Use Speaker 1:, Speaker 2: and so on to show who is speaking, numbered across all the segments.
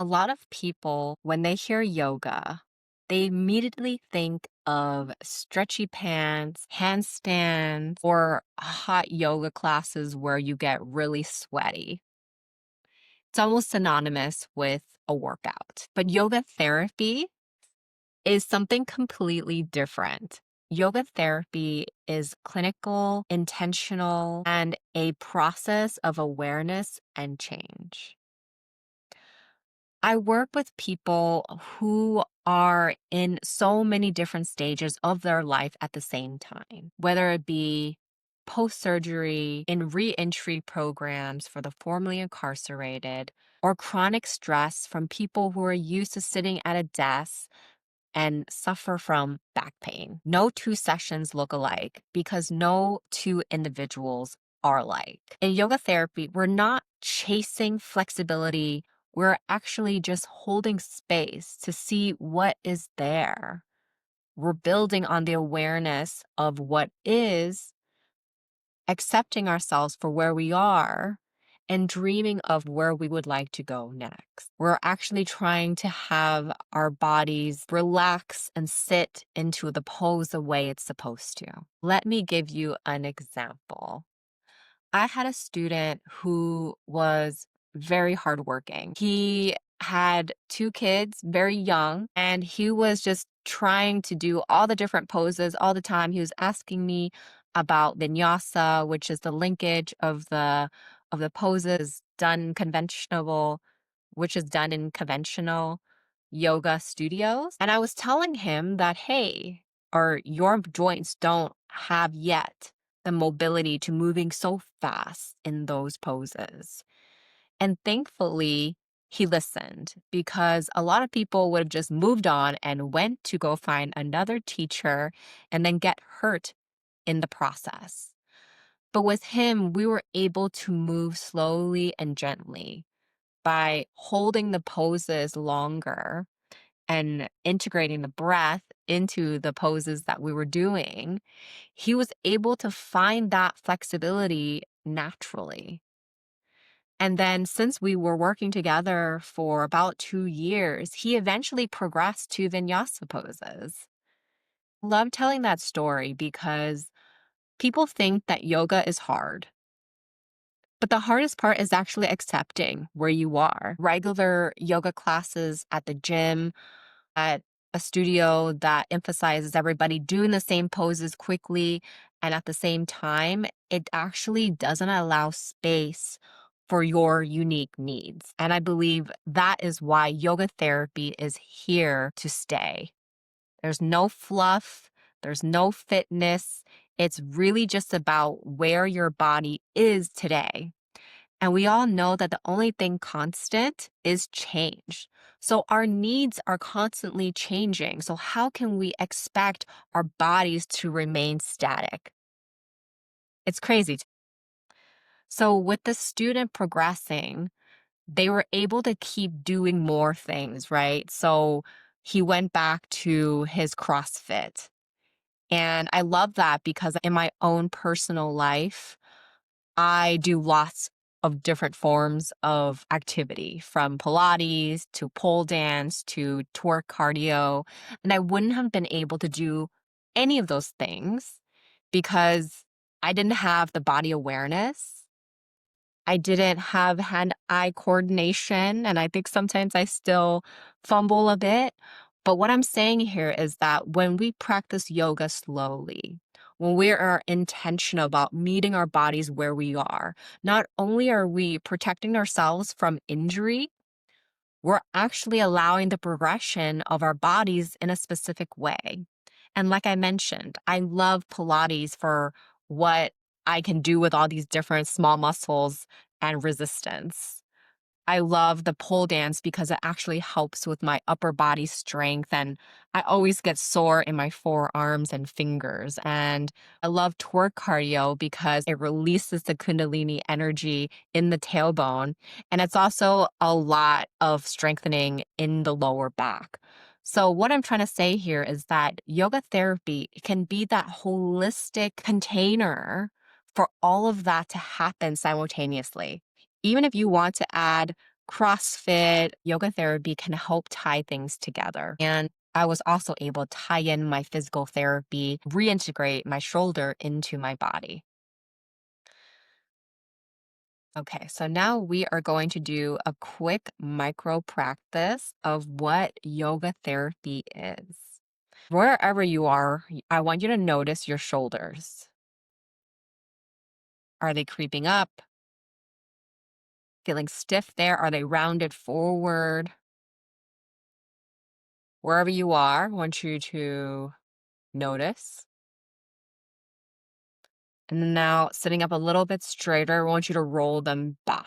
Speaker 1: A lot of people, when they hear yoga, they immediately think of stretchy pants, handstands, or hot yoga classes where you get really sweaty. It's almost synonymous with a workout. But yoga therapy is something completely different. Yoga therapy is clinical, intentional, and a process of awareness and change. I work with people who are in so many different stages of their life at the same time, whether it be post surgery, in reentry programs for the formerly incarcerated, or chronic stress from people who are used to sitting at a desk and suffer from back pain. No two sessions look alike because no two individuals are alike. In yoga therapy, we're not chasing flexibility. We're actually just holding space to see what is there. We're building on the awareness of what is, accepting ourselves for where we are, and dreaming of where we would like to go next. We're actually trying to have our bodies relax and sit into the pose the way it's supposed to. Let me give you an example. I had a student who was very hardworking. He had two kids, very young, and he was just trying to do all the different poses all the time. He was asking me about vinyasa, which is the linkage of the poses done conventional, which is done in conventional yoga studios. And I was telling him that, hey, or your joints don't have yet the mobility to moving so fast in those poses. And thankfully, he listened because a lot of people would have just moved on and went to go find another teacher and then get hurt in the process. But with him, we were able to move slowly and gently by holding the poses longer and integrating the breath into the poses that we were doing. He was able to find that flexibility naturally. And then, since we were working together for about 2 years, he eventually progressed to vinyasa poses. Love telling that story because people think that yoga is hard. But the hardest part is actually accepting where you are. Regular yoga classes at the gym, at a studio that emphasizes everybody doing the same poses quickly and at the same time, it actually doesn't allow space for your unique needs. And I believe that is why yoga therapy is here to stay. There's no fluff, there's no fitness. It's really just about where your body is today. And we all know that the only thing constant is change. So our needs are constantly changing. So how can we expect our bodies to remain static? It's crazy. So with the student progressing, they were able to keep doing more things, right? So he went back to his CrossFit. And I love that because in my own personal life, I do lots of different forms of activity from Pilates to pole dance to twerk cardio. And I wouldn't have been able to do any of those things because I didn't have the body awareness. I didn't have hand-eye coordination, and I think sometimes I still fumble a bit. But what I'm saying here is that when we practice yoga slowly, when we are intentional about meeting our bodies where we are, not only are we protecting ourselves from injury, we're actually allowing the progression of our bodies in a specific way. And like I mentioned, I love Pilates for what I can do with all these different small muscles and resistance. I love the pole dance because it actually helps with my upper body strength. And I always get sore in my forearms and fingers. And I love twerk cardio because it releases the Kundalini energy in the tailbone. And it's also a lot of strengthening in the lower back. So, what I'm trying to say here is that yoga therapy can be that holistic container for all of that to happen simultaneously. Even if you want to add CrossFit, yoga therapy can help tie things together. And I was also able to tie in my physical therapy, reintegrate my shoulder into my body. Okay, so now we are going to do a quick micro practice of what yoga therapy is. Wherever you are, I want you to notice your shoulders. Are they creeping up? Feeling stiff there? Are they rounded forward? Wherever you are, I want you to notice. And then now sitting up a little bit straighter, I want you to roll them back.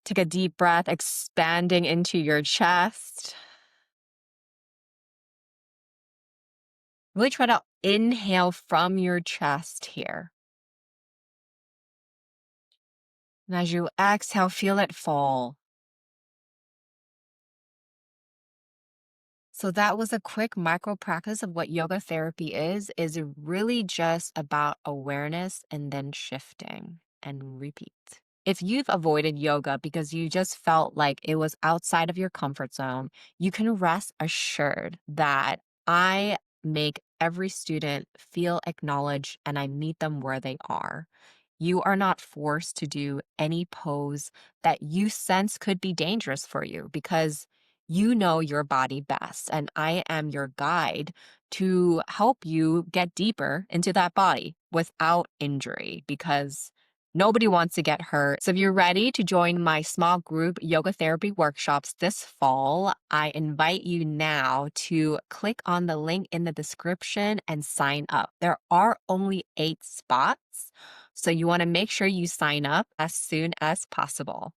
Speaker 1: Take a deep breath, expanding into your chest. Really try to inhale from your chest here. And as you exhale, feel it fall. So that was a quick micro practice of what yoga therapy is really just about awareness and then shifting and repeat. If you've avoided yoga because you just felt like it was outside of your comfort zone, you can rest assured that I make every student feel acknowledged and I meet them where they are. You are not forced to do any pose that you sense could be dangerous for you because you know your body best. And I am your guide to help you get deeper into that body without injury because nobody wants to get hurt. So if you're ready to join my small group yoga therapy workshops this fall, I invite you now to click on the link in the description and sign up. There are only 8 spots, so you want to make sure you sign up as soon as possible.